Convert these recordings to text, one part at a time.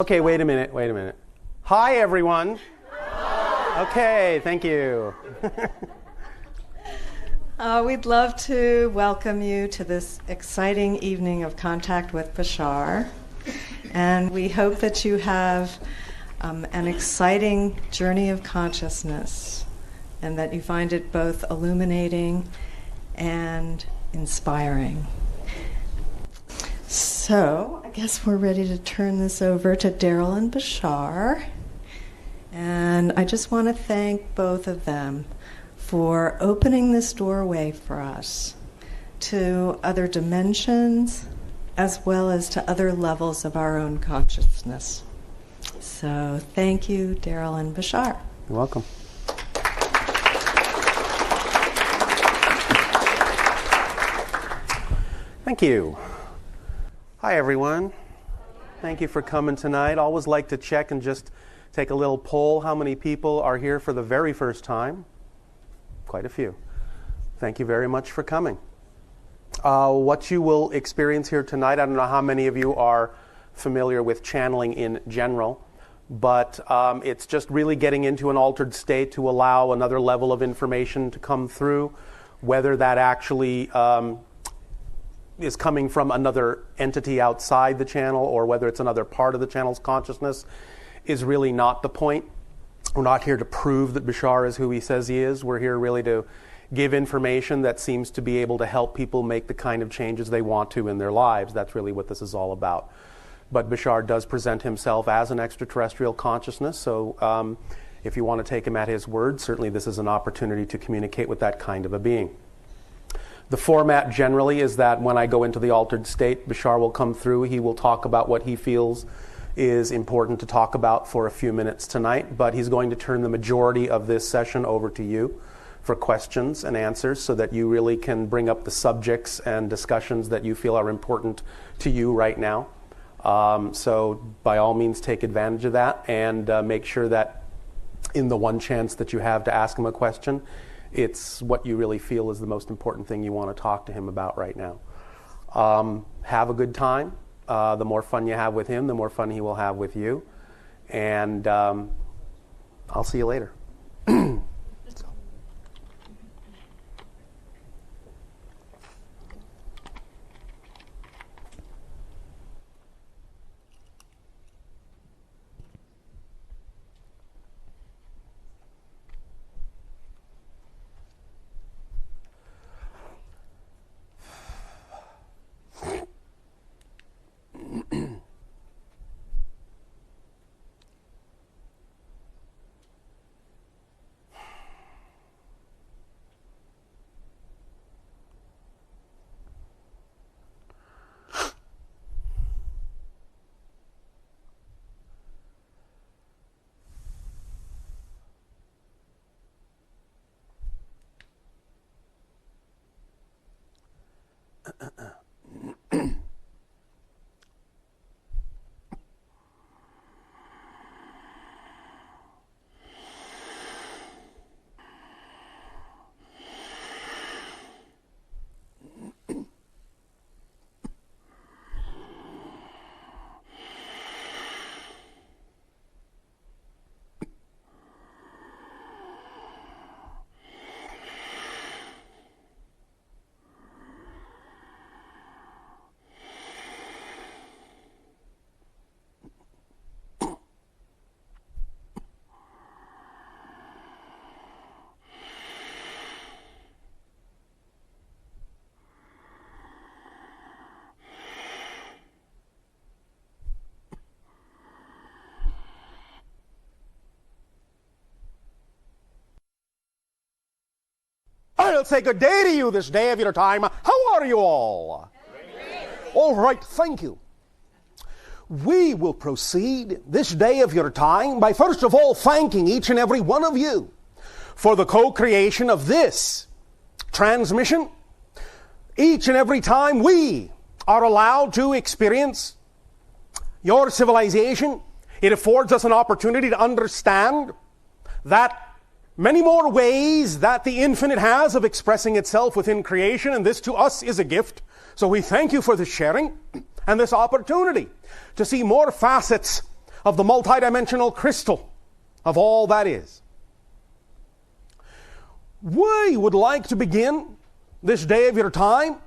Okay, wait a minute. Hi, everyone. Okay, thank you. We'd love to welcome you to this exciting evening of Contact with Bashar. And we hope that you have an exciting journey of consciousness and that you find it both illuminating and inspiring. So, I guess we're ready to turn this over to Darryl and Bashar. And I just want to thank both of them for opening this doorway for us to other dimensions as well as to other levels of our own consciousness. So, thank you, Darryl and Bashar. You're welcome. Thank you. Hi, everyone. Thank you for coming tonight. Always like to check and just take a little poll. How many people are here for the very first time? Quite a few. Thank you very much for coming. What you will experience here tonight, I don't know how many of you are familiar with channeling in general, but it's just really getting into an altered state to allow another level of information to come through, whether that actually is coming from another entity outside the channel or whether it's another part of the channel's consciousness is really not the point. We're not here to prove that Bashar is who he says he is. We're here really to give information that seems to be able to help people make the kind of changes they want to in their lives. That's really what this is all about. But Bashar does present himself as an extraterrestrial consciousness, so if you want to take him at his word, certainly this is an opportunity to communicate with that kind of a being. The format generally is that when I go into the altered state, Bashar will come through. He will talk about what he feels is important to talk about for a few minutes tonight, but he's going to turn the majority of this session over to you for questions and answers so that you really can bring up the subjects and discussions that you feel are important to you right now. So by all means, take advantage of that and make sure that in the one chance that you have to ask him a question, it's what you really feel is the most important thing you want to talk to him about right now. Have a good time. The more fun you have with him, the more fun he will have with you. And I'll see you later. I'll say good day to you this day of your time. How are you all? All right, thank you. We will proceed this day of your time by first of all thanking each and every one of you for the co-creation of this transmission. Each and every time we are allowed to experience your civilization, it affords us an opportunity to understand that many more ways that the infinite has of expressing itself within creation, and this to us is a gift. So we thank you for the sharing and this opportunity to see more facets of the multidimensional crystal of all that is. We would like to begin this day of your time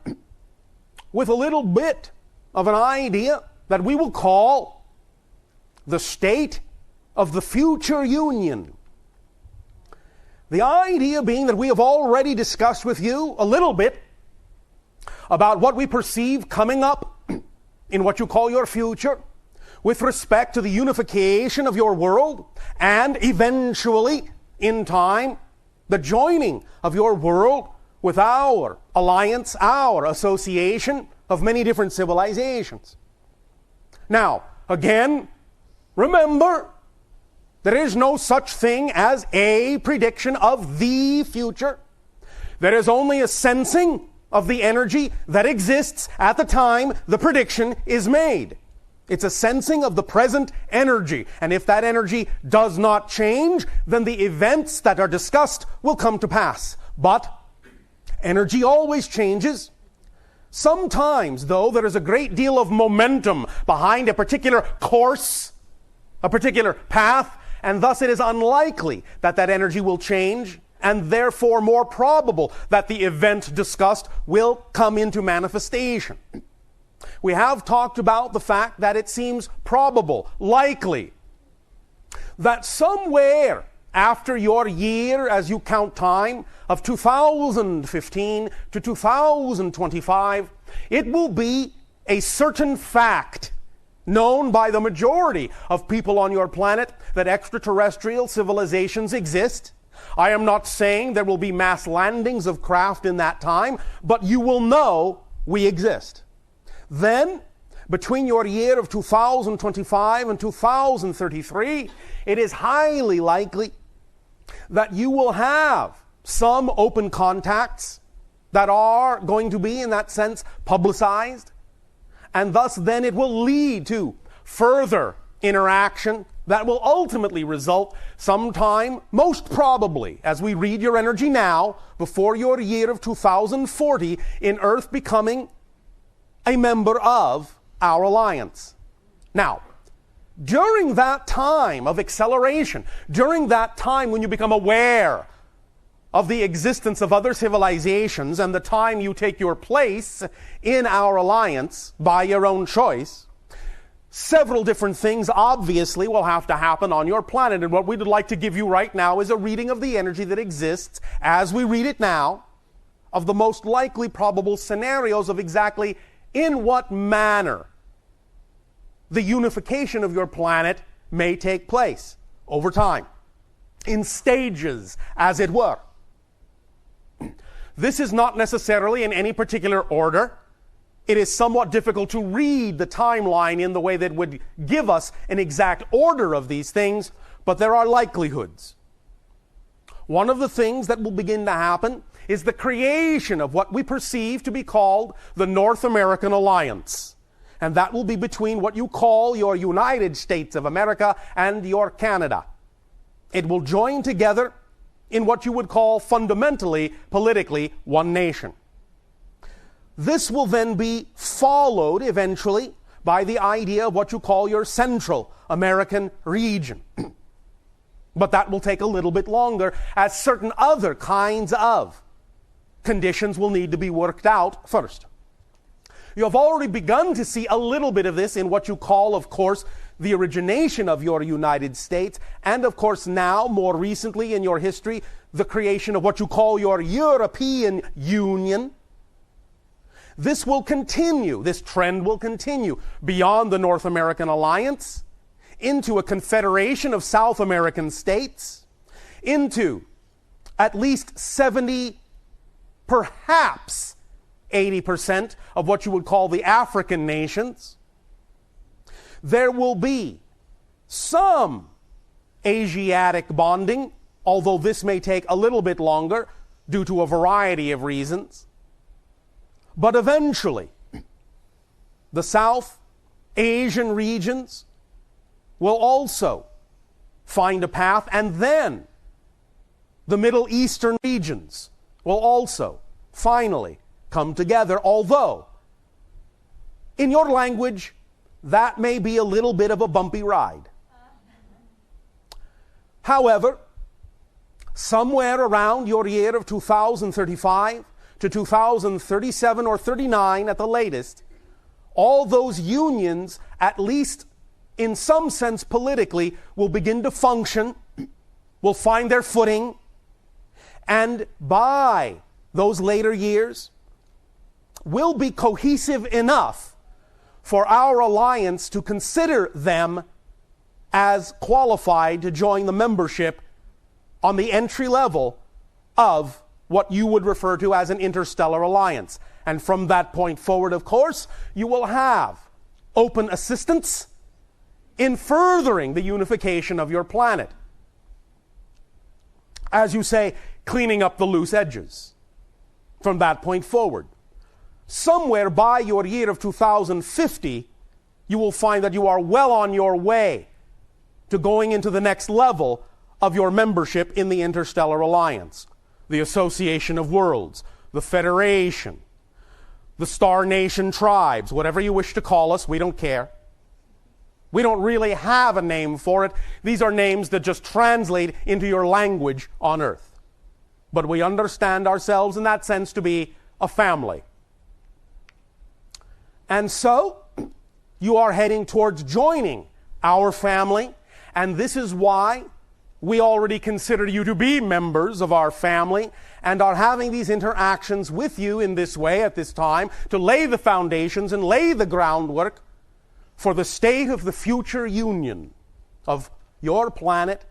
with a little bit of an idea that we will call the state of the future union. The idea being that we have already discussed with you a little bit about what we perceive coming up in what you call your future with respect to the unification of your world and eventually, in time, the joining of your world with our alliance, our association of many different civilizations. Now, again, remember, there is no such thing as a prediction of the future. There is only a sensing of the energy that exists at the time the prediction is made. It's a sensing of the present energy. And if that energy does not change, then the events that are discussed will come to pass. But energy always changes. Sometimes, though, there is a great deal of momentum behind a particular course, a particular path, and thus it is unlikely that that energy will change, and therefore more probable that the event discussed will come into manifestation. We have talked about the fact that it seems probable, likely, that somewhere after your year, as you count time, of 2015 to 2025, it will be a certain fact known by the majority of people on your planet that extraterrestrial civilizations exist. I am not saying there will be mass landings of craft in that time, but you will know we exist. Then, between your year of 2025 and 2033, it is highly likely that you will have some open contacts that are going to be, in that sense, publicized. And thus, then it will lead to further interaction that will ultimately result sometime, most probably, as we read your energy now, before your year of 2040, in Earth becoming a member of our alliance. Now, during that time of acceleration, during that time when you become aware of the existence of other civilizations and the time you take your place in our alliance by your own choice, several different things obviously will have to happen on your planet. And what we'd like to give you right now is a reading of the energy that exists as we read it now, of the most likely probable scenarios of exactly in what manner the unification of your planet may take place over time, in stages, as it were. This is not necessarily in any particular order. It is somewhat difficult to read the timeline in the way that would give us an exact order of these things, but there are likelihoods. One of the things that will begin to happen is the creation of what we perceive to be called the North American Alliance. And that will be between what you call your United States of America and your Canada. It will join together in what you would call fundamentally, politically, one nation. This will then be followed eventually by the idea of what you call your Central American region. But that will take a little bit longer, as certain other kinds of conditions will need to be worked out first. You have already begun to see a little bit of this in what you call, of course, the origination of your United States, and of course now, more recently in your history, the creation of what you call your European Union. This will continue, this trend will continue beyond the North American Alliance, into a confederation of South American states, into at least 70, perhaps 80% of what you would call the African nations. There will be some Asiatic bonding, although this may take a little bit longer due to a variety of reasons. But eventually, the South Asian regions will also find a path, and then the Middle Eastern regions will also finally come together, although in your language that may be a little bit of a bumpy ride. However, somewhere around your year of 2035 to 2037 or 39 at the latest, all those unions, at least in some sense politically, will begin to function, will find their footing, and by those later years will be cohesive enough for our alliance to consider them as qualified to join the membership on the entry level of what you would refer to as an interstellar alliance. And from that point forward, of course, you will have open assistance in furthering the unification of your planet. As you say, cleaning up the loose edges from that point forward. Somewhere by your year of 2050, you will find that you are well on your way to going into the next level of your membership in the Interstellar Alliance, the Association of Worlds, the Federation, the Star Nation tribes, whatever you wish to call us, we don't care. We don't really have a name for it. These are names that just translate into your language on Earth. But we understand ourselves in that sense to be a family. And so, you are heading towards joining our family, and this is why we already consider you to be members of our family and are having these interactions with you in this way at this time to lay the foundations and lay the groundwork for the state of the future union of your planet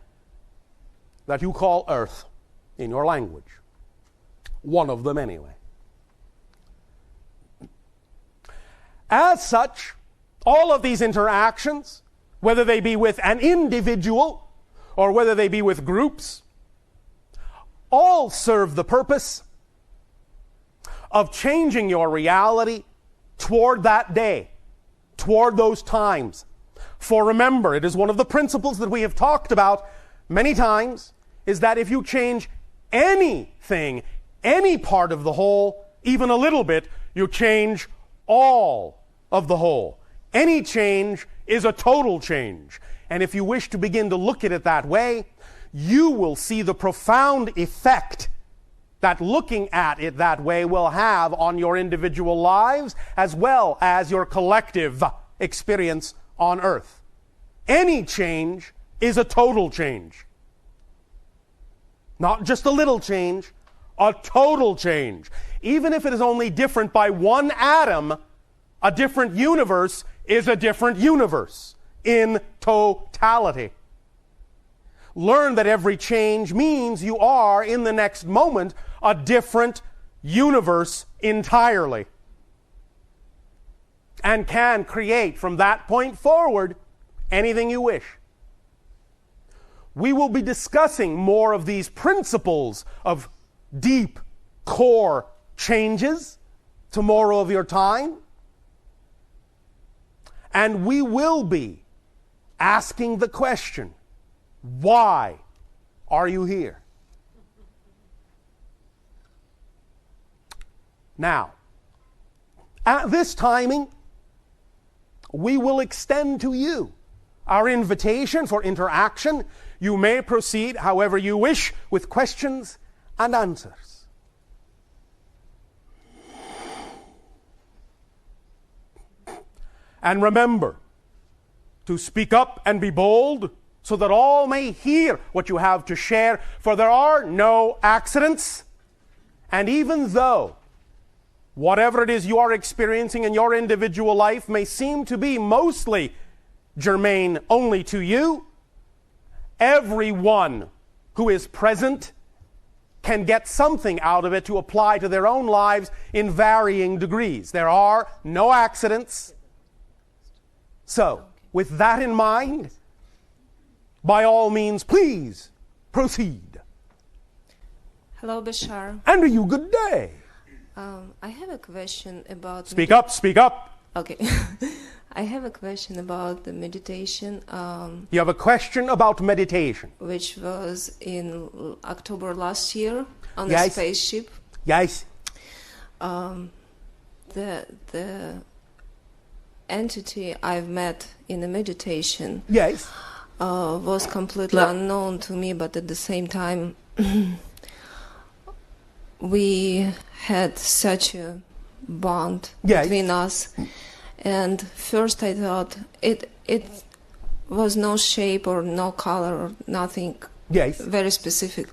that you call Earth in your language. One of them anyway. As such, all of these interactions, whether they be with an individual or whether they be with groups, all serve the purpose of changing your reality toward that day, toward those times. For remember, it is one of the principles that we have talked about many times, is that if you change anything, any part of the whole, even a little bit, you change all of the whole. Any change is a total change. And if you wish to begin to look at it that way, you will see the profound effect that looking at it that way will have on your individual lives as well as your collective experience on Earth. Any change is a total change. Not just a little change, a total change. Even if it is only different by one atom, a different universe is a different universe in totality. Learn that every change means you are, in the next moment, a different universe entirely. And can create from that point forward anything you wish. We will be discussing more of these principles of deep core changes tomorrow of your time. And we will be asking the question, why are you here? Now, at this timing, we will extend to you our invitation for interaction. You may proceed however you wish with questions and answers. And remember to speak up and be bold so that all may hear what you have to share, for there are no accidents. And even though whatever it is you are experiencing in your individual life may seem to be mostly germane only to you, everyone who is present can get something out of it to apply to their own lives in varying degrees. There are no accidents. So, with that in mind, by all means, please proceed. Hello, Bashar. And to you, good day. I have a question about... Speak up, speak up. Okay. I have a question about the meditation. You have a question about meditation. Which was in October last year on the Yes. spaceship. Yes. The entity I've met in the meditation Yes. was completely unknown to me, but at the same time, we had such a bond between us. And first I thought it was no shape or no color or nothing very specific.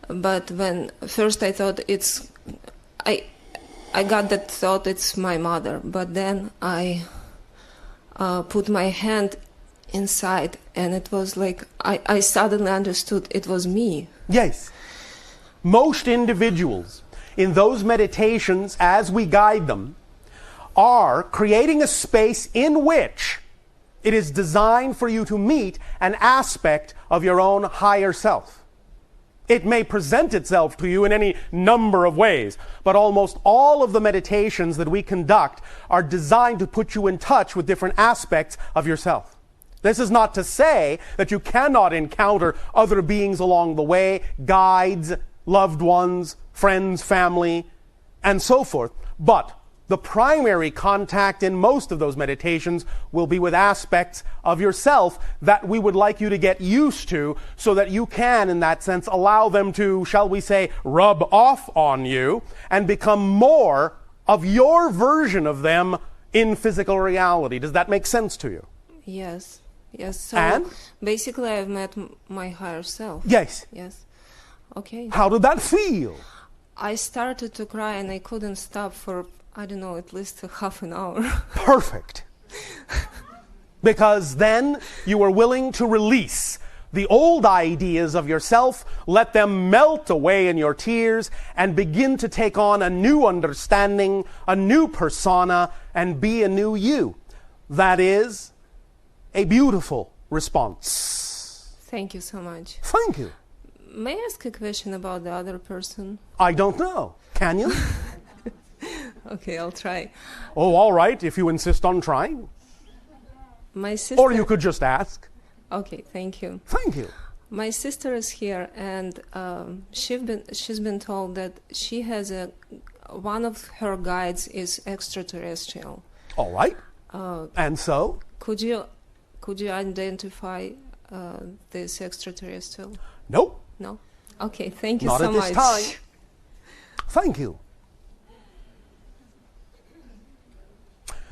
But when first I thought I got that thought it's my mother, but then I put my hand inside and it was like I suddenly understood it was me. Yes. Most individuals in those meditations, as we guide them, are creating a space in which it is designed for you to meet an aspect of your own higher self. It may present itself to you in any number of ways, but almost all of the meditations that we conduct are designed to put you in touch with different aspects of yourself. This is not to say that you cannot encounter other beings along the way, guides, loved ones, friends, family, and so forth, but the primary contact in most of those meditations will be with aspects of yourself that we would like you to get used to so that you can, in that sense, allow them to, shall we say, rub off on you and become more of your version of them in physical reality. Does that make sense to you? Yes. So and? Basically I've met my higher self. Yes. Okay. How did that feel? I started to cry and I couldn't stop for, I don't know, at least a half an hour. Perfect. Because then you were willing to release the old ideas of yourself, let them melt away in your tears, and begin to take on a new understanding, a new persona, and be a new you. That is a beautiful response. Thank you so much. Thank you. May I ask a question about the other person? I don't know. Can you? Okay, I'll try. Oh, all right, if you insist on trying. My sister... Or you could just ask. Okay, thank you. Thank you. My sister is here, and she's been told that she has one of her guides is extraterrestrial. All right. And so? Could you identify this extraterrestrial? Nope. No? Okay, thank you so much. Not at this time. Thank you.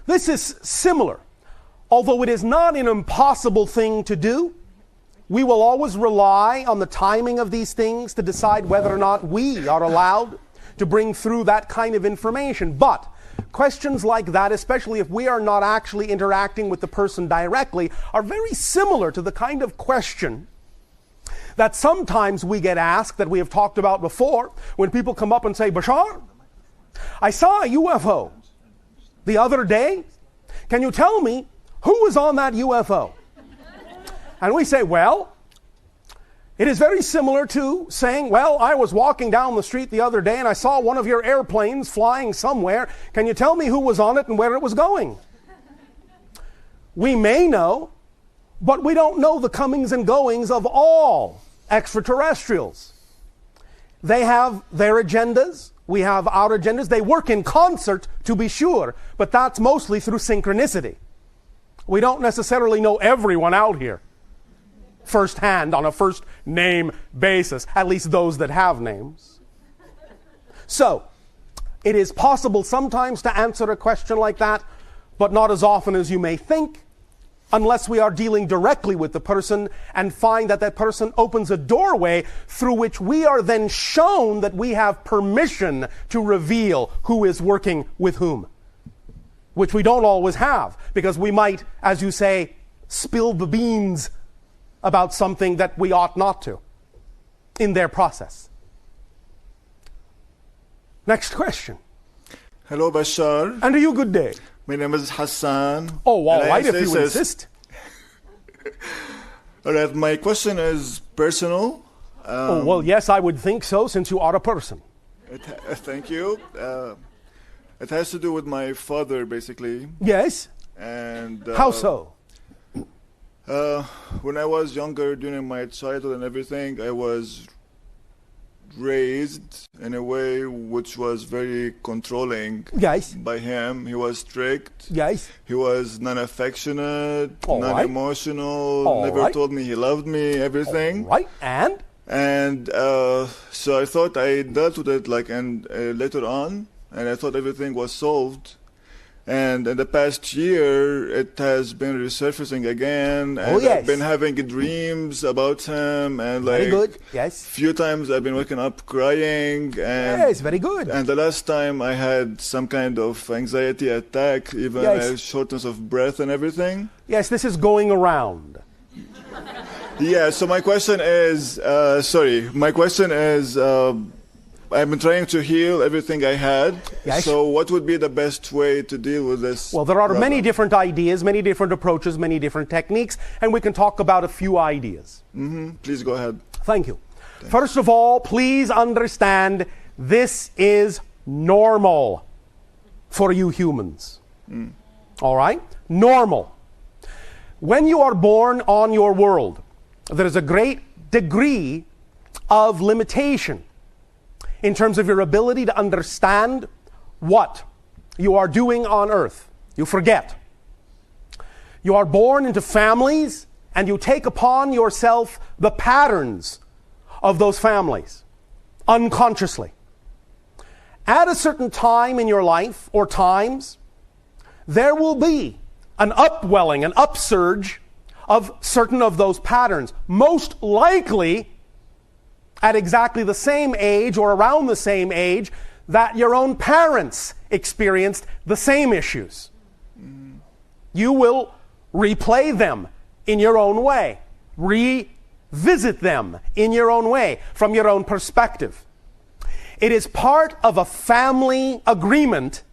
This is similar. Although it is not an impossible thing to do, we will always rely on the timing of these things to decide whether or not we are allowed to bring through that kind of information. But questions like that, especially if we are not actually interacting with the person directly, are very similar to the kind of question that sometimes we get asked, that we have talked about before, when people come up and say, Bashar, I saw a UFO the other day. Can you tell me who was on that UFO? And we say, well, it is very similar to saying, well, I was walking down the street the other day and I saw one of your airplanes flying somewhere. Can you tell me who was on it and where it was going? We may know, but we don't know the comings and goings of all extraterrestrials. They have their agendas. We have our agendas. They work in concert, to be sure, but that's mostly through synchronicity. We don't necessarily know everyone out here firsthand on a first name basis, at least those that have names. So, it is possible sometimes to answer a question like that, but not as often as you may think, unless we are dealing directly with the person and find that that person opens a doorway through which we are then shown that we have permission to reveal who is working with whom, which we don't always have, because we might, as you say, spill the beans about something that we ought not to in their process. Next question. Hello, Bashar. And to you, good day. My name is Hassan. Oh, all right, if you insist. All right, my question is personal. Oh, well, yes, I would think so, since you are a person. Thank you. It has to do with my father, basically. Yes? And how so? When I was younger, during my childhood and everything, I was raised in a way which was very controlling Yes. by him. He was strict. Yes. He was non-affectionate, All right. non-emotional, All never right. told me he loved me, everything. Right. And? And so I thought I dealt with it later on, and I thought everything was solved. And in the past year, it has been resurfacing again, and yes. I've been having dreams about him, and Very good. Yes. few times I've been waking up crying, and Yes, very good. and the last time I had some kind of anxiety attack, even Yes. shortness of breath and everything. Yes, this is going around. Yeah, so my question is, I've been trying to heal everything I had. Yes. So what would be the best way to deal with this? Well, there are problem? many different ideas, many different approaches, many different techniques, and we can talk about a few ideas. Please go ahead. Thank you. First of all, please understand this is normal for you humans. All right? Normal. When you are born on your world, there is a great degree of limitation in terms of your ability to understand what you are doing on earth. You forget. You are born into families, and you take upon yourself the patterns of those families unconsciously. At a certain time in your life, or times, there will be an upwelling, an upsurge of certain of those patterns, most likely at exactly the same age or around the same age that your own parents experienced the same issues. You will replay them in your own way, revisit them in your own way, from your own perspective. It is part of a family agreement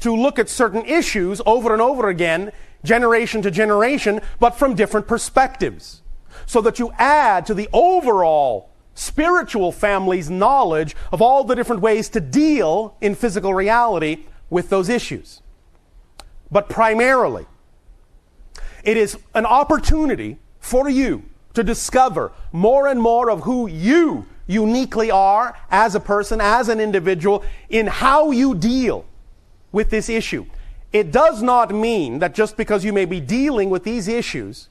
to look at certain issues over and over again, generation to generation, but from different perspectives, so that you add to the overall spiritual family's knowledge of all the different ways to deal in physical reality with those issues. But primarily, it is an opportunity for you to discover more and more of who you uniquely are as a person, as an individual, in how you deal with this issue. It does not mean that just because you may be dealing with these issues,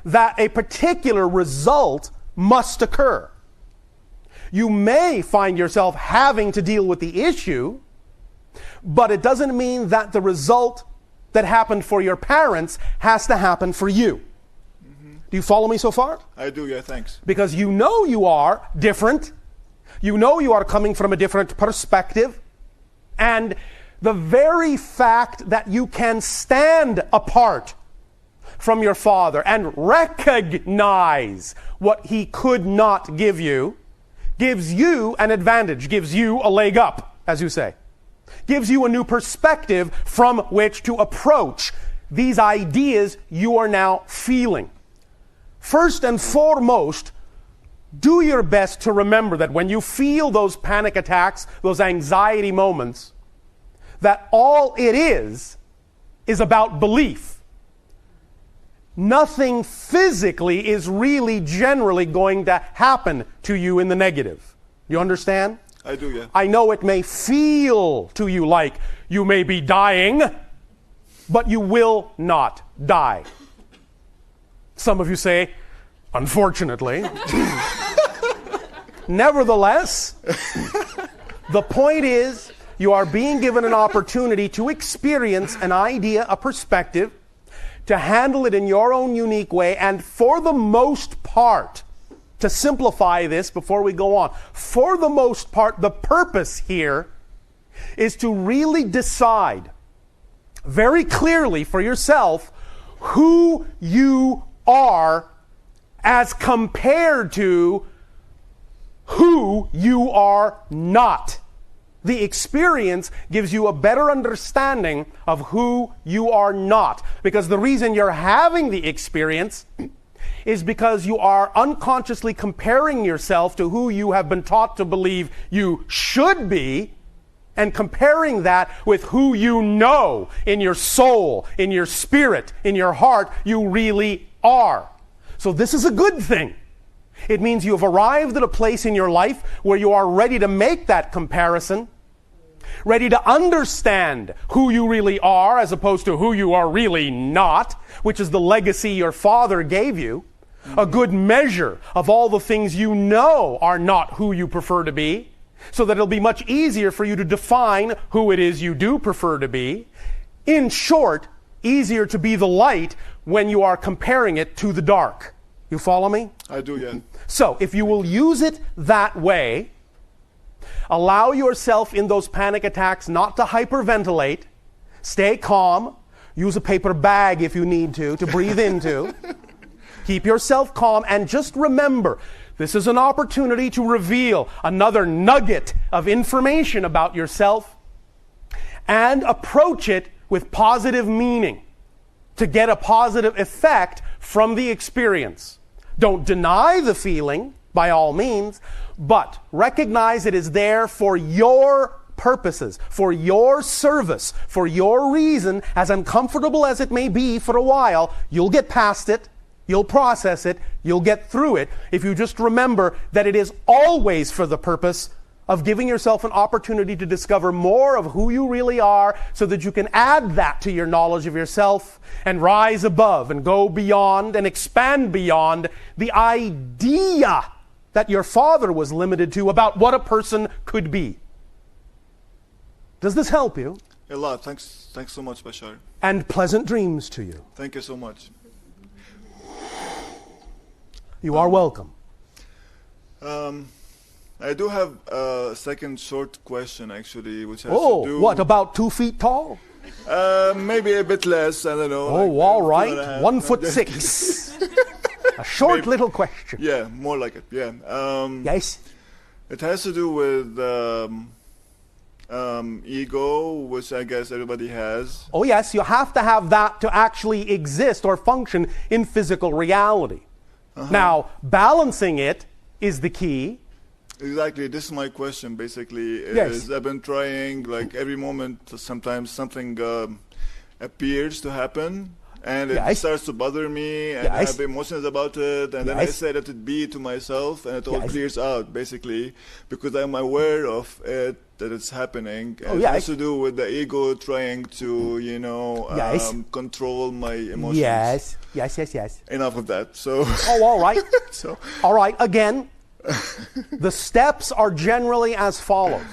that a particular result must occur. You may find yourself having to deal with the issue, but it doesn't mean that the result that happened for your parents has to happen for you. Do you follow me so far? I do, yeah, thanks. Because you know you are different. You know you are coming from a different perspective. And the very fact that you can stand apart from your father and recognize what he could not give you gives you an advantage, gives you a leg up, as you say. Gives you a new perspective from which to approach these ideas you are now feeling. First and foremost, do your best to remember that when you feel those panic attacks, those anxiety moments, that all it is about belief. Nothing physically is really generally going to happen to you in the negative. You understand? I do, yeah. I know it may feel to you like you may be dying, but you will not die. Some of you say, unfortunately. Nevertheless, the point is, you are being given an opportunity to experience an idea, a perspective, to handle it in your own unique way, and for the most part, to simplify this before we go on, for the most part, the purpose here is to really decide very clearly for yourself who you are as compared to who you are not. The experience gives you a better understanding of who you are not. Because the reason you're having the experience is because you are unconsciously comparing yourself to who you have been taught to believe you should be, and comparing that with who you know in your soul, in your spirit, in your heart, you really are. So this is a good thing. It means you have arrived at a place in your life where you are ready to make that comparison, ready to understand who you really are as opposed to who you are really not, which is the legacy your father gave you, a good measure of all the things you know are not who you prefer to be, so that it'll be much easier for you to define who it is you do prefer to be. In short, easier to be the light when you are comparing it to the dark. You follow me? I do, yeah. So, if you will use it that way, allow yourself in those panic attacks not to hyperventilate, stay calm, use a paper bag if you need to breathe into, keep yourself calm, and just remember, this is an opportunity to reveal another nugget of information about yourself and approach it with positive meaning to get a positive effect from the experience. Don't deny the feeling, by all means, but recognize it is there for your purposes, for your service, for your reason. As uncomfortable as it may be for a while, you'll get past it, you'll process it, you'll get through it, if you just remember that it is always for the purpose of giving yourself an opportunity to discover more of who you really are, so that you can add that to your knowledge of yourself and rise above and go beyond and expand beyond the idea that your father was limited to about what a person could be. Does this help you? A lot. Thanks so much, Bashar. And pleasant dreams to you. Thank you so much. You are welcome. I do have a second short question, actually, which has to do... what, about 2 feet tall? Maybe a bit less, I don't know. All right, 1'6". A short little question. Yeah, more like it, yeah. Yes? It has to do with ego, which I guess everybody has. Oh yes, you have to have that to actually exist or function in physical reality. Now, balancing it is the key. Exactly, this is my question, basically. Yes. I've been trying, like, every moment, sometimes something appears to happen, and it starts to bother me, and I have emotions about it, and then I say let it be to myself, and it all clears out, basically, because I'm aware of it, that it's happening. And it has to do with the ego trying to, control my emotions. Yes. Enough of that. So. Oh, all right. All right, again, the steps are generally as follows.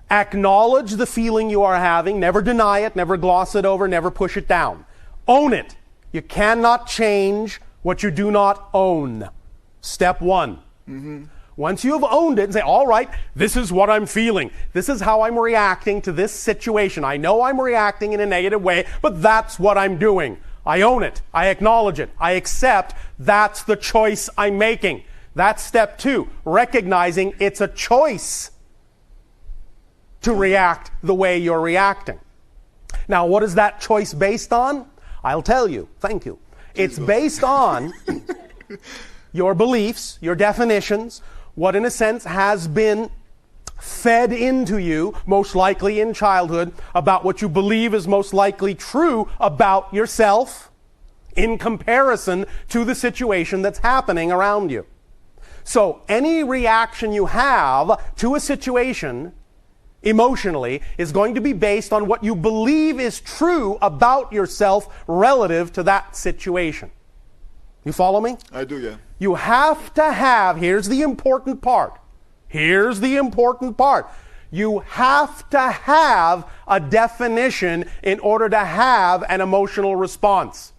Acknowledge the feeling you are having. Never deny it. Never gloss it over. Never push it down. Own it. You cannot change what you do not own. Step 1. Once you have owned it and say, all right, this is what I'm feeling. This is how I'm reacting to this situation. I know I'm reacting in a negative way, but that's what I'm doing. I own it. I acknowledge it. I accept that's the choice I'm making. That's step 2, recognizing it's a choice to react the way you're reacting. Now, what is that choice based on? I'll tell you. Thank you. It's based on your beliefs, your definitions, what in a sense has been fed into you, most likely in childhood, about what you believe is most likely true about yourself in comparison to the situation that's happening around you. So any reaction you have to a situation emotionally is going to be based on what you believe is true about yourself relative to that situation. You follow me? I do, yeah. You have to have, here's the important part. You have to have a definition in order to have an emotional response.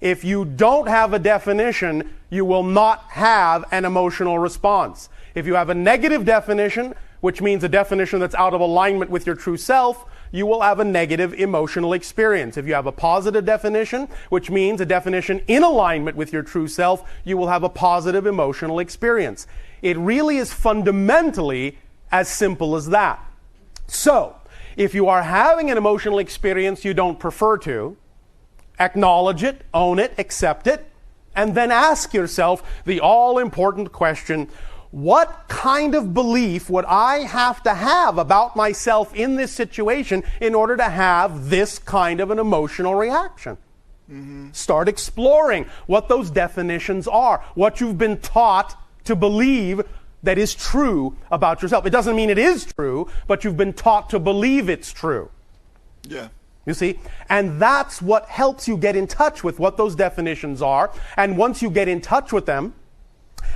If you don't have a definition, you will not have an emotional response. If you have a negative definition, which means a definition that's out of alignment with your true self, you will have a negative emotional experience. If you have a positive definition, which means a definition in alignment with your true self, you will have a positive emotional experience. It really is fundamentally as simple as that. So, if you are having an emotional experience you don't prefer to, acknowledge it, own it, accept it, and then ask yourself the all-important question, what kind of belief would I have to have about myself in this situation in order to have this kind of an emotional reaction? Start exploring what those definitions are, what you've been taught to believe that is true about yourself. It doesn't mean it is true, but you've been taught to believe it's true. Yeah. You see? And that's what helps you get in touch with what those definitions are. And once you get in touch with them,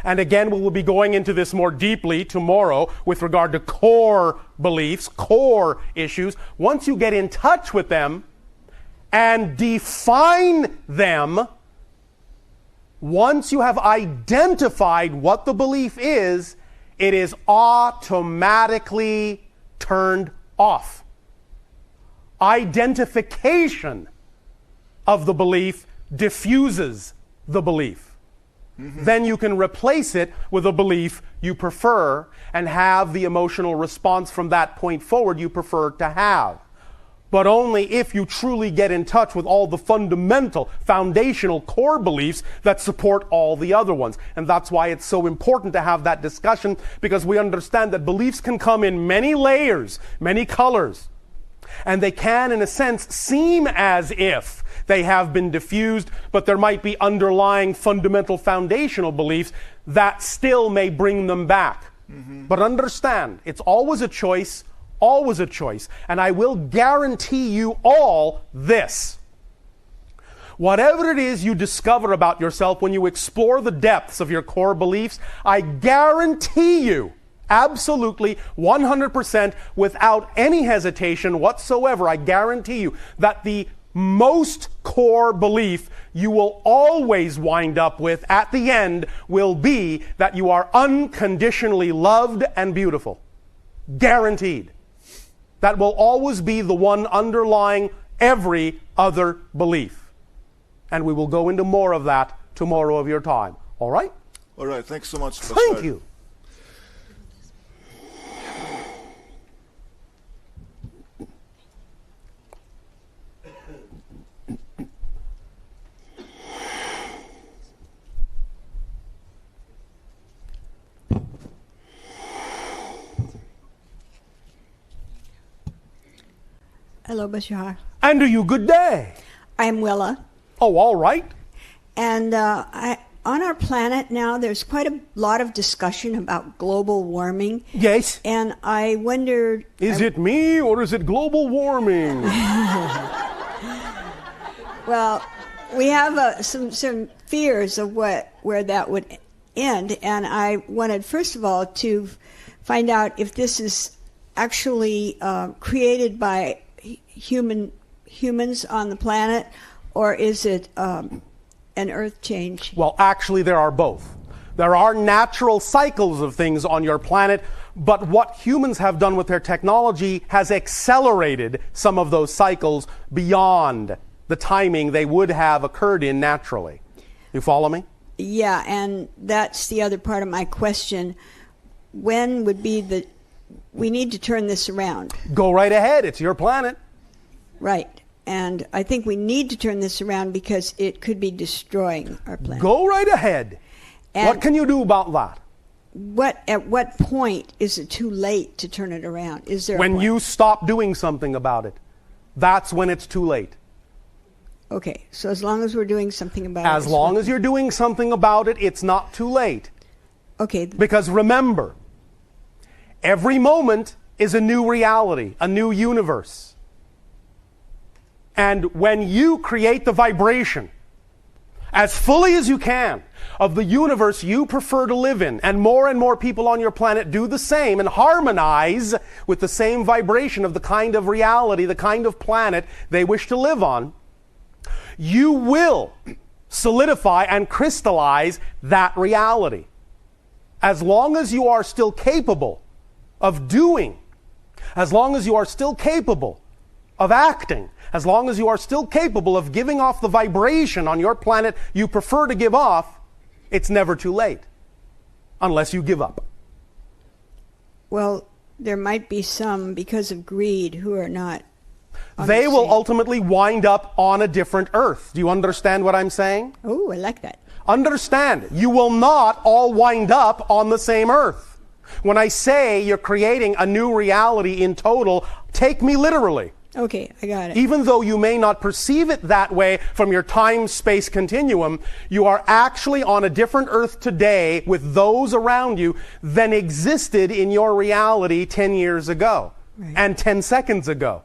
and again, we will be going into this more deeply tomorrow with regard to core beliefs, core issues. Once you get in touch with them and define them, once you have identified what the belief is, it is automatically turned off. Identification of the belief diffuses the belief. Then you can replace it with a belief you prefer and have the emotional response from that point forward you prefer to have. But only if you truly get in touch with all the fundamental, foundational core beliefs that support all the other ones. And that's why it's so important to have that discussion, because we understand that beliefs can come in many layers, many colors. And they can, in a sense, seem as if they have been diffused, but there might be underlying fundamental foundational beliefs that still may bring them back. But understand, it's always a choice, always a choice. And I will guarantee you all this. Whatever it is you discover about yourself when you explore the depths of your core beliefs, I guarantee you, absolutely, 100%, without any hesitation whatsoever, I guarantee you that the most core belief you will always wind up with at the end will be that you are unconditionally loved and beautiful. Guaranteed. That will always be the one underlying every other belief. And we will go into more of that tomorrow of your time. All right? All right. Thanks so much, Bashar. Thank you. Hello, Bashar. And to you, good day. I'm Willa. Oh, all right. And on our planet now, there's quite a lot of discussion about global warming. Yes. And I wondered... Is it me or is it global warming? Well, we have some fears of where that would end. And I wanted, first of all, to find out if this is actually created by humans on the planet, or is it an earth change? Well, actually, there are both. There are natural cycles of things on your planet, but what humans have done with their technology has accelerated some of those cycles beyond the timing they would have occurred in naturally. You follow me? Yeah, and that's the other part of my question. When would be we need to turn this around? Go right ahead. It's your planet. Right. And I think we need to turn this around because it could be destroying our planet. Go right ahead. And what can you do about that? At what point is it too late to turn it around? Is there when you stop doing something about it? That's when it's too late. Okay. So as long as we're doing something about it. As long as you're doing something about it, it's not too late. Okay. Because remember, every moment is a new reality, a new universe. And when you create the vibration as fully as you can of the universe you prefer to live in, and more people on your planet do the same and harmonize with the same vibration of the kind of reality, the kind of planet they wish to live on, you will solidify and crystallize that reality. As long as you are still capable of doing, as long as you are still capable of acting, as long as you are still capable of giving off the vibration on your planet you prefer to give off, it's never too late. Unless you give up. Well, there might be some, because of greed, who are not. They will ultimately wind up on a different earth. Do you understand what I'm saying? Oh, I like that. Understand, you will not all wind up on the same earth. When I say you're creating a new reality in total, take me literally. Okay, I got it. Even though you may not perceive it that way from your time-space continuum, you are actually on a different Earth today with those around you than existed in your reality 10 years ago and 10 seconds ago.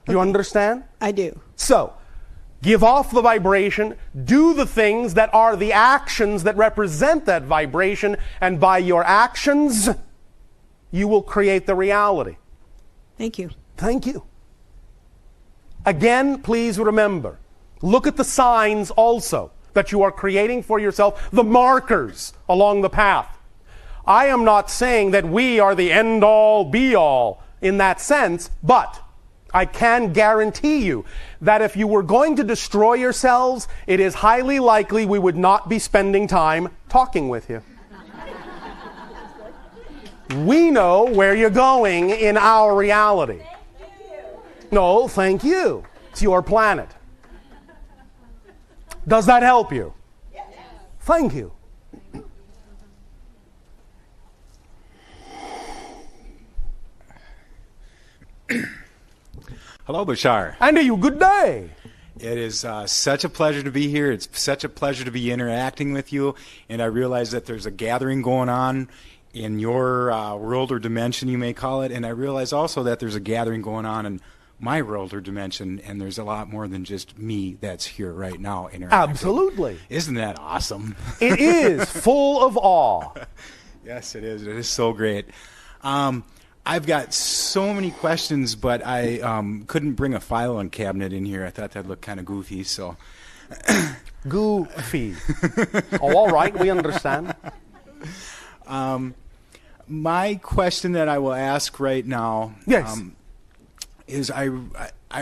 You understand? I do. So, give off the vibration, do the things that are the actions that represent that vibration, and by your actions, you will create the reality. Thank you. Thank you. Again, please remember, look at the signs also that you are creating for yourself, the markers along the path. I am not saying that we are the end-all, be-all in that sense, but I can guarantee you that if you were going to destroy yourselves, it is highly likely we would not be spending time talking with you. We know where you're going in our reality. No, thank you. It's your planet. Does that help you? Yes. Thank you. Hello, Bashar. And to you, good day. It is such a pleasure to be here. It's such a pleasure to be interacting with you. And I realize that there's a gathering going on in your world or dimension, you may call it. And I realize also that there's a gathering going on in my world or dimension, and there's a lot more than just me that's here right now interacting. Absolutely. Isn't that awesome? It is full of awe. Yes, it is. It is so great. I've got so many questions, but I couldn't bring a filing cabinet in here. I thought that'd look kind of goofy, so. Goofy. Oh, all right, we understand. My question that I will ask right now. Yes. Is I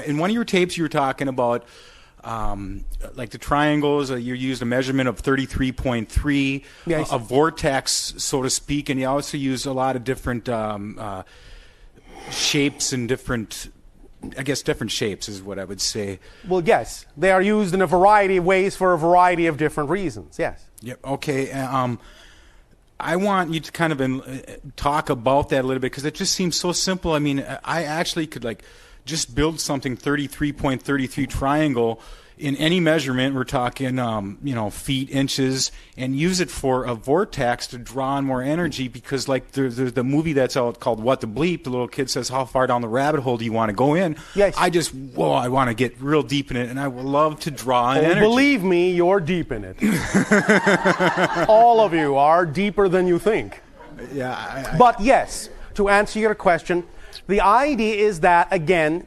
in one of your tapes you were talking about like the triangles. You used a measurement of 33.3, yes. A vortex, so to speak, and you also use a lot of different shapes and different shapes is what I would say. Well, yes, they are used in a variety of ways for a variety of different reasons. Yes. Yep. Okay. I want you to kind of talk about that a little bit because it just seems so simple. I mean, I actually could like just build something 33.33 triangle in any measurement. We're talking, feet, inches, and use it for a vortex to draw on more energy because like there's the movie that's out called What the Bleep. The little kid says, how far down the rabbit hole do you want to go in? Yes. I want to get real deep in it, and I would love to draw on energy. Believe me, you're deep in it. All of you are deeper than you think. Yeah. But yes, to answer your question, the idea is that, again,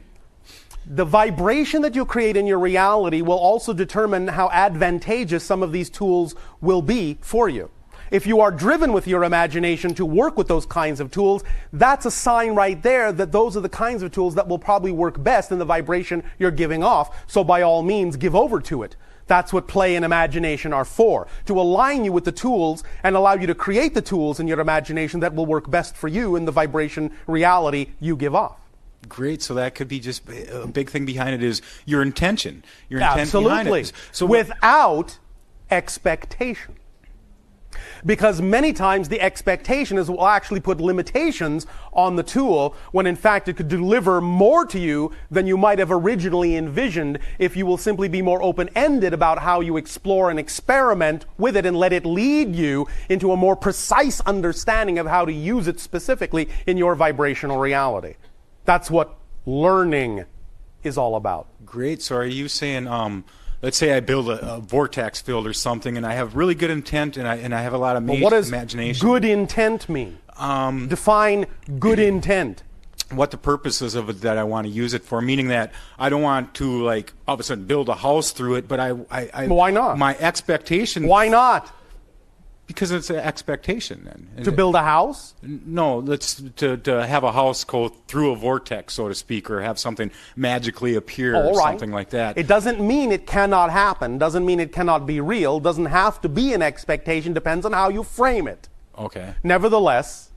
the vibration that you create in your reality will also determine how advantageous some of these tools will be for you. If you are driven with your imagination to work with those kinds of tools, that's a sign right there that those are the kinds of tools that will probably work best in the vibration you're giving off. So by all means, give over to it. That's what play and imagination are for, to align you with the tools and allow you to create the tools in your imagination that will work best for you in the vibration reality you give off. Great. So that could be just a big thing behind it is your intention. Your intent Absolutely. behind it. So without expectation. Because many times the expectation is will actually put limitations on the tool when in fact it could deliver more to you than you might have originally envisioned if you will simply be more open-ended about how you explore and experiment with it and let it lead you into a more precise understanding of how to use it specifically in your vibrational reality. That's what learning is all about. Great. So are you saying, let's say I build a vortex field or something, and I have really good intent, and I have a lot of imagination. What does good intent mean? Define good intent. What the purposes of it that I want to use it for, meaning that I don't want to like all of a sudden build a house through it, but I why not? My expectation. Why not? Because it's an expectation then. To build a house? No, to have a house go through a vortex, so to speak, or have something magically appear or something like that. It doesn't mean it cannot happen, doesn't mean it cannot be real, doesn't have to be an expectation, depends on how you frame it. Okay. Nevertheless,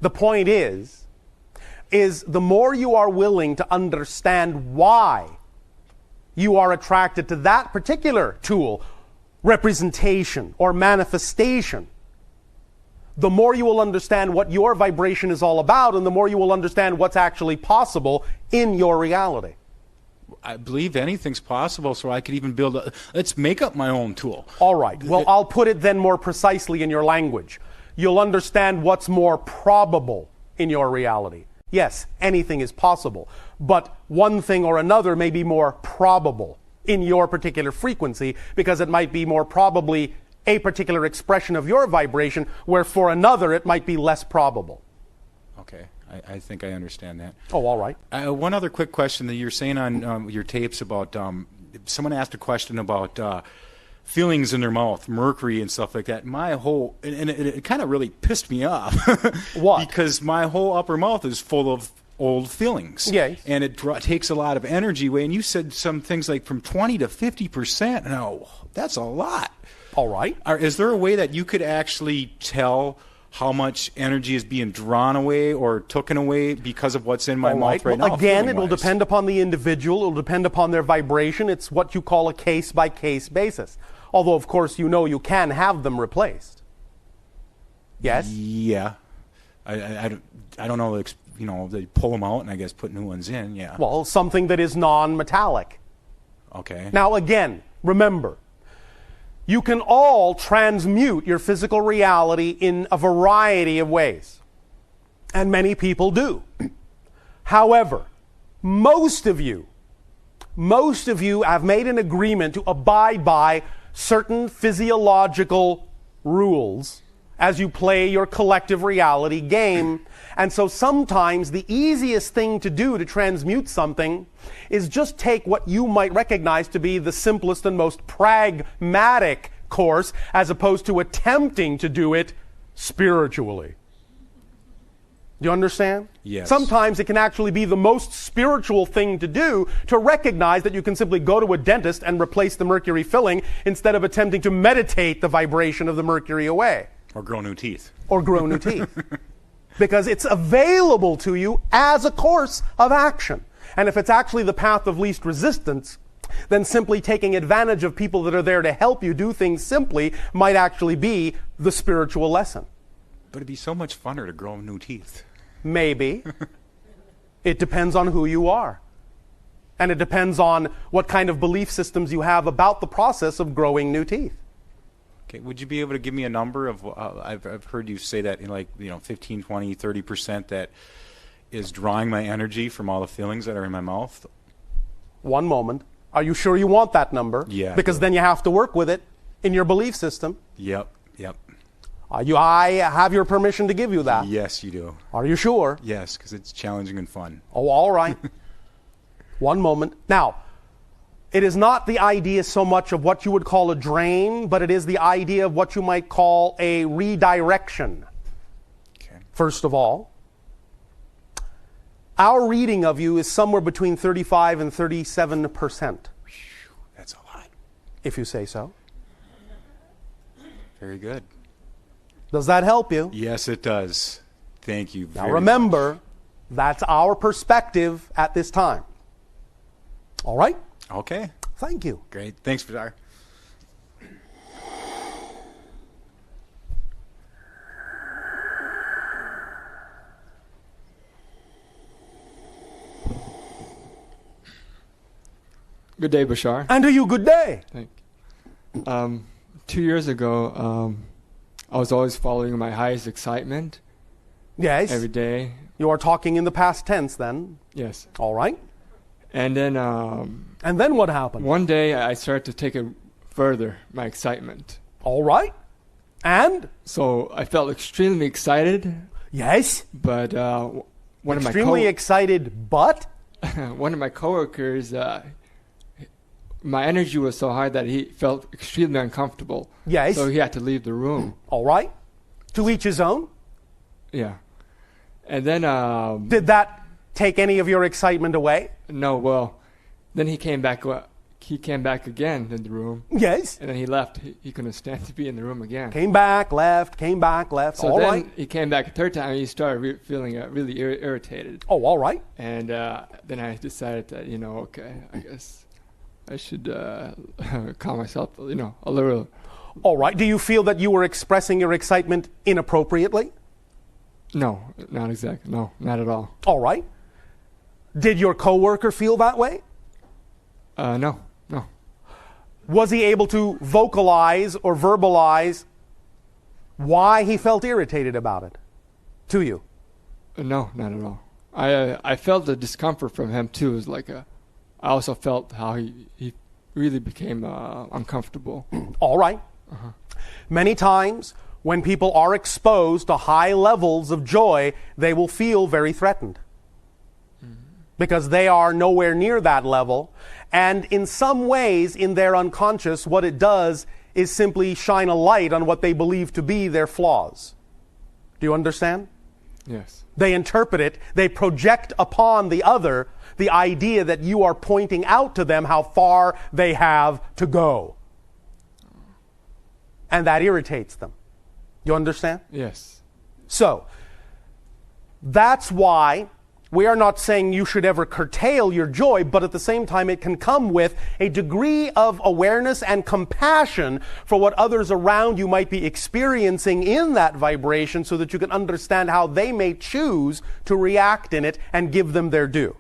the point is the more you are willing to understand why you are attracted to that particular tool, representation or manifestation, the more you will understand what your vibration is all about, and the more you will understand what's actually possible in your reality. I believe anything's possible, so I could even let's make up my own tool. All right. Well, I'll put it then more precisely in your language. You'll understand what's more probable in your reality. Yes, anything is possible, but one thing or another may be more probable in your particular frequency because it might be more probably a particular expression of your vibration, where for another it might be less probable. Okay. I think I understand that. Oh, all right. One other quick question that you're saying on your tapes about someone asked a question about feelings in their mouth, mercury and stuff like that. My whole and it kind of really pissed me off. What? Because my whole upper mouth is full of old feelings. Yes. And it takes a lot of energy away. And you said some things like from 20 to 50%. No, that's a lot. All right. Is there a way that you could actually tell how much energy is being drawn away or taken away because of what's in my mouth right now? Again, it will depend upon the individual. It will depend upon their vibration. It's what you call a case-by-case basis. Although, of course, you know you can have them replaced. Yes? Yeah. I don't know, they pull them out and I guess put new ones in, yeah. Well, something that is non-metallic. Okay. Now, again, remember, you can all transmute your physical reality in a variety of ways. And many people do. However, most of you have made an agreement to abide by certain physiological rules as you play your collective reality game. And so sometimes the easiest thing to do to transmute something is just take what you might recognize to be the simplest and most pragmatic course, as opposed to attempting to do it spiritually. Do you understand? Yes. Sometimes it can actually be the most spiritual thing to do to recognize that you can simply go to a dentist and replace the mercury filling instead of attempting to meditate the vibration of the mercury away. Or grow new teeth. Or grow new teeth. Because it's available to you as a course of action. And if it's actually the path of least resistance, then simply taking advantage of people that are there to help you do things simply might actually be the spiritual lesson. But it'd be so much funner to grow new teeth. Maybe. It depends on who you are. And it depends on what kind of belief systems you have about the process of growing new teeth. Okay, would you be able to give me a number of, I've heard you say that in 15, 20, 30% that is drawing my energy from all the feelings that are in my mouth? One moment. Are you sure you want that number? Yeah. Because then you have to work with it in your belief system. Yep. I have your permission to give you that. Yes, you do. Are you sure? Yes, because it's challenging and fun. Oh, all right. One moment. Now, it is not the idea so much of what you would call a drain, but it is the idea of what you might call a redirection. Okay. First of all, our reading of you is somewhere between 35 and 37%. That's a lot. If you say so. Very good. Does that help you? Yes, it does. Thank you very Now remember, much. That's our perspective at this time. All right? Okay. Thank you. Great. Thanks, Bashar. Good day, Bashar. And to you, good day. Thank you. 2 years ago, I was always following my highest excitement. Yes. Every day. You are talking in the past tense then? Yes. All right. And then what happened? One day I started to take it further, my excitement. All right. And? So I felt extremely excited. Yes. But extremely excited, but? One of my coworkers, my energy was so high that he felt extremely uncomfortable. Yes. So he had to leave the room. All right. To each his own? Yeah. And then... did that take any of your excitement away? No, well, then he came back again in the room. Yes. And then he left. He couldn't stand to be in the room again. Came back, left. So all then right. He came back a third time and he started feeling really irritated. Oh, all right. And then I decided that, okay, I guess I should calm myself, a little. All right. Do you feel that you were expressing your excitement inappropriately? No, not exactly. No, not at all. All right. Did your coworker feel that way? No. Was he able to vocalize or verbalize why he felt irritated about it to you? No, not at all. I felt the discomfort from him too. It was like I also felt how he really became uncomfortable. All right. Many times when people are exposed to high levels of joy, they will feel very threatened because they are nowhere near that level. And in some ways, in their unconscious, what it does is simply shine a light on what they believe to be their flaws. Do you understand? Yes. They interpret it, they project upon the other the idea that you are pointing out to them how far they have to go. And that irritates them. You understand? Yes. So, that's why we are not saying you should ever curtail your joy, but at the same time it can come with a degree of awareness and compassion for what others around you might be experiencing in that vibration so that you can understand how they may choose to react in it and give them their due.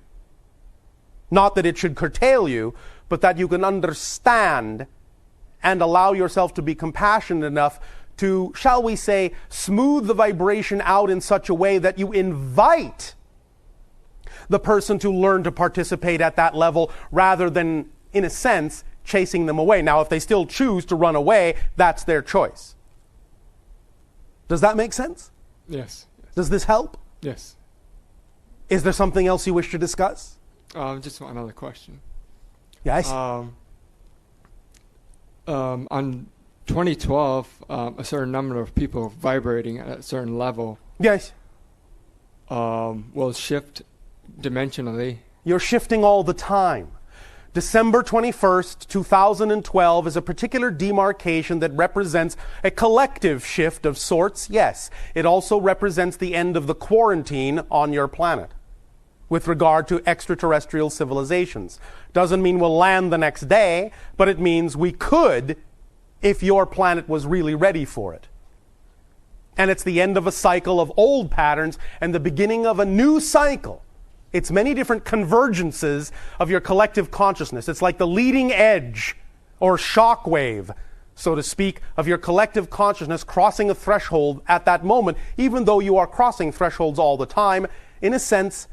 Not that it should curtail you, but that you can understand and allow yourself to be compassionate enough to, shall we say, smooth the vibration out in such a way that you invite the person to learn to participate at that level rather than, in a sense, chasing them away. Now, if they still choose to run away, that's their choice. Does that make sense? Yes. Does this help? Yes. Is there something else you wish to discuss? Just another question. Yes? On 2012, a certain number of people vibrating at a certain level Yes. will shift dimensionally. You're shifting all the time. December 21st, 2012 is a particular demarcation that represents a collective shift of sorts, yes. It also represents the end of the quarantine on your planet with regard to extraterrestrial civilizations. Doesn't mean we'll land the next day, but it means we could if your planet was really ready for it. And it's the end of a cycle of old patterns and the beginning of a new cycle. It's many different convergences of your collective consciousness. It's like the leading edge or shock wave, so to speak, of your collective consciousness crossing a threshold at that moment, even though you are crossing thresholds all the time. In a sense,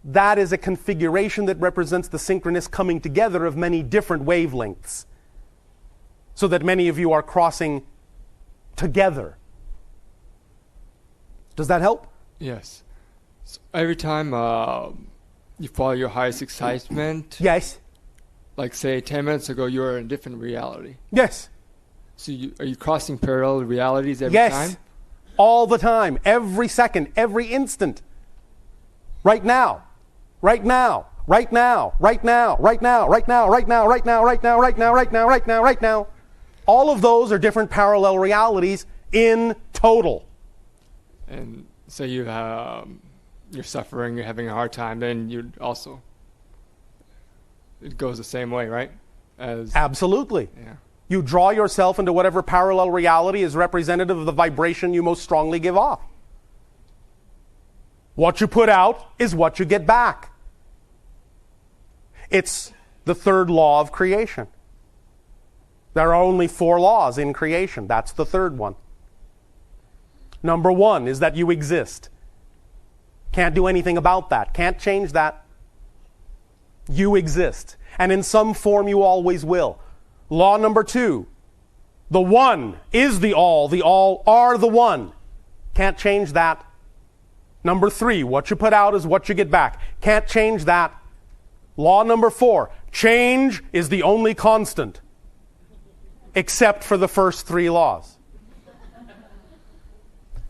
that is a configuration that represents the synchronous coming together of many different wavelengths, so that many of you are crossing together. Does that help? Yes. So every time you follow your highest excitement, Yes. like say 10 minutes ago, you were in a different reality. Yes. So are you crossing parallel realities every Yes. time? All the time, every second, every instant. Right now. Right now. Right now. Right now. Right now. Right now. Right now. Right now. Right now. Right now. Right now. Right now. Right now. All of those are different parallel realities in total. And say you're suffering, you're having a hard time, then you'd also, it goes the same way, right? Absolutely. Yeah. You draw yourself into whatever parallel reality is representative of the vibration you most strongly give off. What you put out is what you get back. It's the third law of creation. There are only 4 laws in creation. That's the third one. Number 1 is that you exist. Can't do anything about that. Can't change that. You exist. And in some form you always will. Law number 2. The one is the all are the one. Can't change that. Number 3, what you put out is what you get back. Can't change that. Law number 4, change is the only constant. Except for the first 3 laws.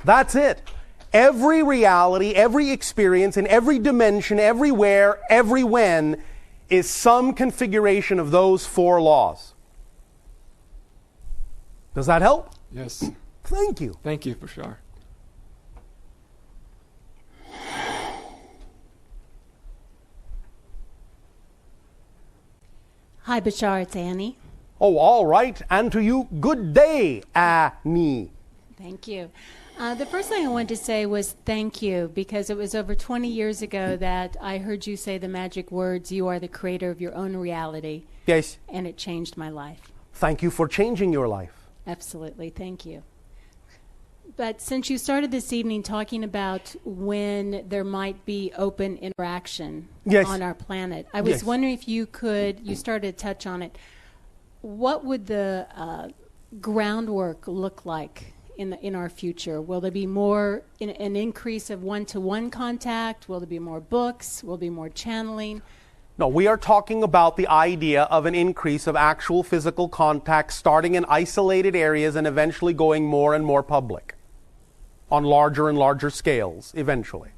That's it. Every reality, every experience, in every dimension, everywhere, every when, is some configuration of those 4 laws. Does that help? Yes. Thank you. Thank you, Bashar. Hi, Bashar. It's Annie. Oh, all right. And to you, good day, Annie. Thank you. The first thing I wanted to say was thank you, because it was over 20 years ago that I heard you say the magic words, "You are the creator of your own reality." Yes. And it changed my life. Thank you for changing your life. Absolutely. Thank you. But since you started this evening talking about when there might be open interaction on our planet, I was wondering if you started to touch on it, what would the groundwork look like in our future? Will there be more an increase of one-to-one contact? Will there be more books? Will there be more channeling? No, we are talking about the idea of an increase of actual physical contact starting in isolated areas and eventually going more and more public on larger and larger scales eventually.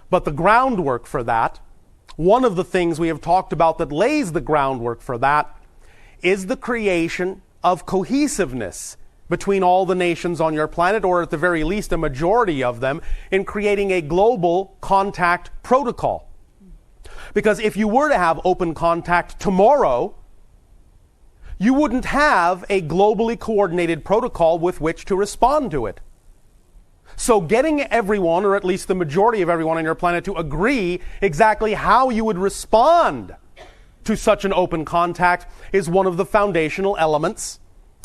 But the groundwork for that, one of the things we have talked about that lays the groundwork for that, is the creation of cohesiveness between all the nations on your planet, or at the very least a majority of them, in creating a global contact protocol. Because if you were to have open contact tomorrow, you wouldn't have a globally coordinated protocol with which to respond to it. So getting everyone, or at least the majority of everyone on your planet, to agree exactly how you would respond to such an open contact is one of the foundational elements.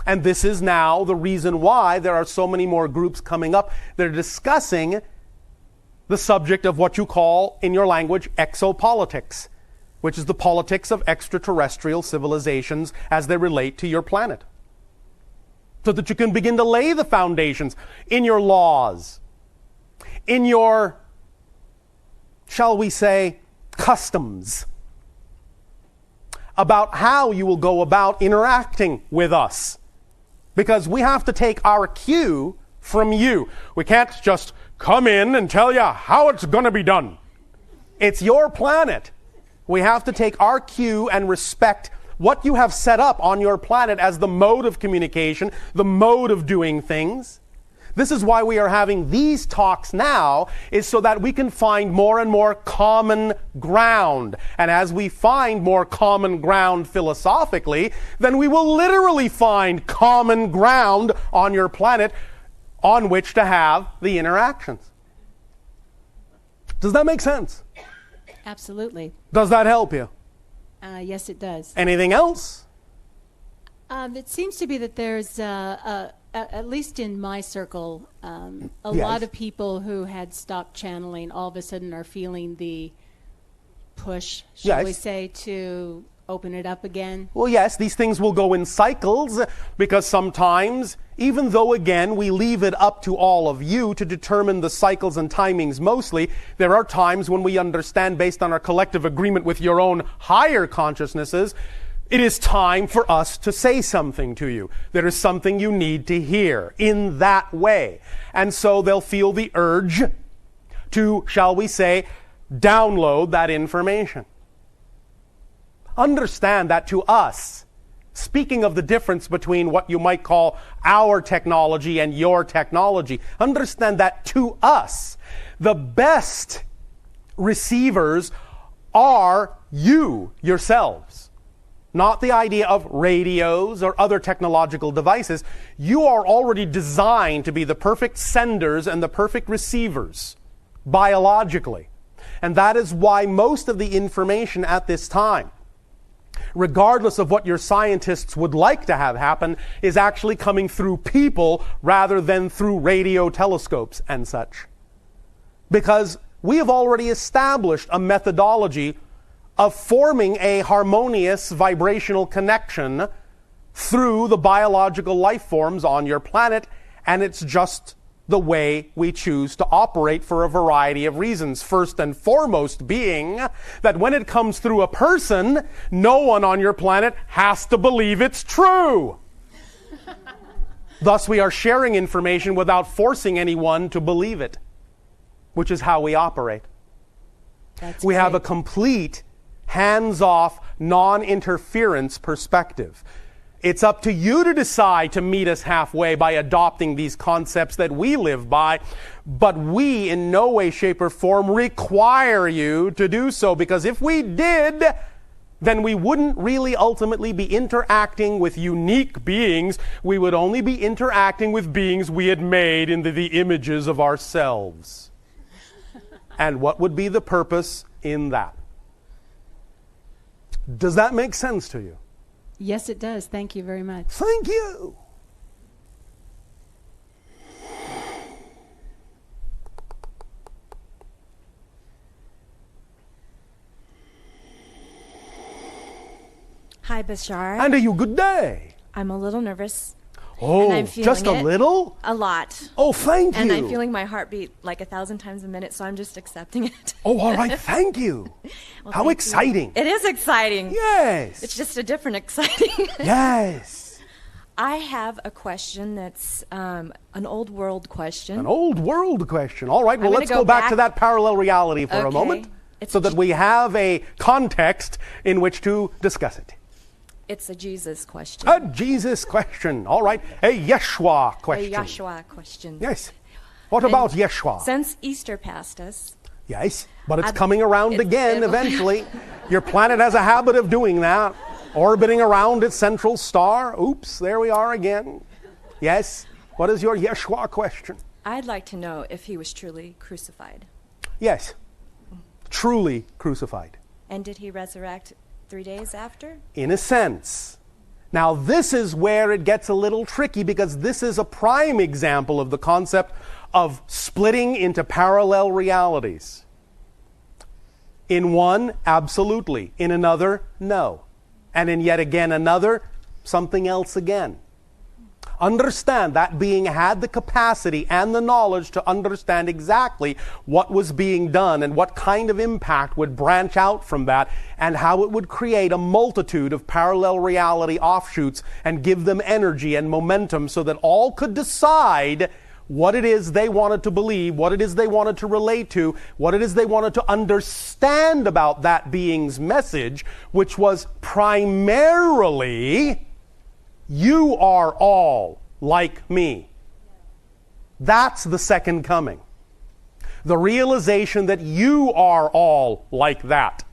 And this is now the reason why there are so many more groups coming up that are discussing the subject of what you call, in your language, exopolitics, which is the politics of extraterrestrial civilizations as they relate to your planet. So that you can begin to lay the foundations in your laws, in your, shall we say, customs, about how you will go about interacting with us. Because we have to take our cue from you. We can't just come in and tell you how it's going to be done. It's your planet. We have to take our cue and respect what you have set up on your planet as the mode of communication, the mode of doing things. This is why we are having these talks now, is so that we can find more and more common ground. And as we find more common ground philosophically, then we will literally find common ground on your planet on which to have the interactions. Does that make sense? Absolutely. Does that help you? Yes, it does. Anything else? It seems to be that there's, at least in my circle, a lot of people who had stopped channeling all of a sudden are feeling the push, shall we say, to open it up again. Well, yes, these things will go in cycles, because sometimes, even though, again, we leave it up to all of you to determine the cycles and timings mostly, there are times when we understand, based on our collective agreement with your own higher consciousnesses, it is time for us to say something to you. There is something you need to hear in that way. And so they'll feel the urge to, shall we say, download that information. Understand that to us, speaking of the difference between what you might call our technology and your technology, understand that to us, the best receivers are you yourselves. Not the idea of radios or other technological devices. You are already designed to be the perfect senders and the perfect receivers, biologically. And that is why most of the information at this time, regardless of what your scientists would like to have happen, is actually coming through people rather than through radio telescopes and such. Because we have already established a methodology of forming a harmonious vibrational connection through the biological life forms on your planet, and it's just the way we choose to operate for a variety of reasons. First and foremost being that when it comes through a person, no one on your planet has to believe it's true. Thus, we are sharing information without forcing anyone to believe it, which is how we operate. We have a complete hands-off, non-interference perspective. It's up to you to decide to meet us halfway by adopting these concepts that we live by, but we in no way, shape, or form require you to do so, because if we did, then we wouldn't really ultimately be interacting with unique beings. We would only be interacting with beings we had made into the images of ourselves. And what would be the purpose in that? Does that make sense to you? Yes, it does. Thank you very much. Thank you. Hi, Bashar. And you good day. I'm a little nervous. Oh, and I'm feeling just a little? A lot. Oh, thank you. And I'm feeling my heartbeat like 1,000 times a minute, so I'm just accepting it. Oh, all right. Thank you. Well, how exciting. It is exciting. Yes. It's just a different exciting. Yes. I have a question that's an old world question. An old world question. All right. Well, let's go back to that parallel reality for a moment so that we have a context in which to discuss it. It's a Jesus question. A Jesus question. All right. A Yeshua question. A Yeshua question. Yes. What about Yeshua? Since Easter passed us. Yes, but it's coming around again eventually. Your planet has a habit of doing that, orbiting around its central star. Oops, there we are again. Yes. What is your Yeshua question? I'd like to know if he was truly crucified. Yes. Truly crucified. And did he resurrect 3 days after? In a sense. Now, this is where it gets a little tricky because this is a prime example of the concept of splitting into parallel realities. In one, absolutely. In another, no. And in yet again another, something else again. Understand that being had the capacity and the knowledge to understand exactly what was being done and what kind of impact would branch out from that and how it would create a multitude of parallel reality offshoots and give them energy and momentum so that all could decide what it is they wanted to believe, what it is they wanted to relate to, what it is they wanted to understand about that being's message, which was primarily, you are all like me. That's the second coming. The realization that you are all like that.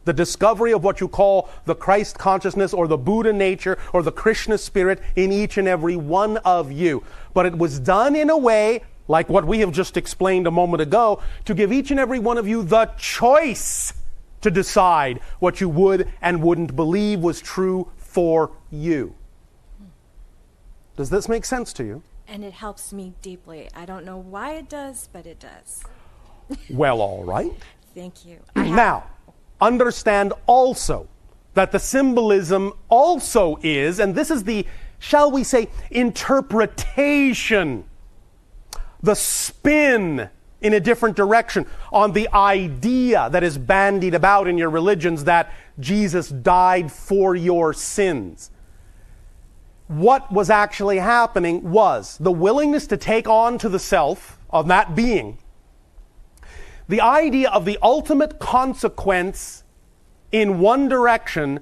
The discovery of what you call the Christ consciousness or the Buddha nature or the Krishna spirit in each and every one of you. But it was done in a way, like what we have just explained a moment ago, to give each and every one of you the choice to decide what you would and wouldn't believe was true for you. Does this make sense to you? And it helps me deeply. I don't know why it does, but it does. Well, all right. Thank you. Now, understand also that the symbolism also is, and this is the, shall we say, interpretation, the spin in a different direction on the idea that is bandied about in your religions that Jesus died for your sins. What was actually happening was the willingness to take on to the self of that being the idea of the ultimate consequence in one direction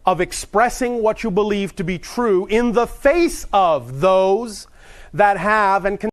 of expressing what you believe to be true in the face of those that have and can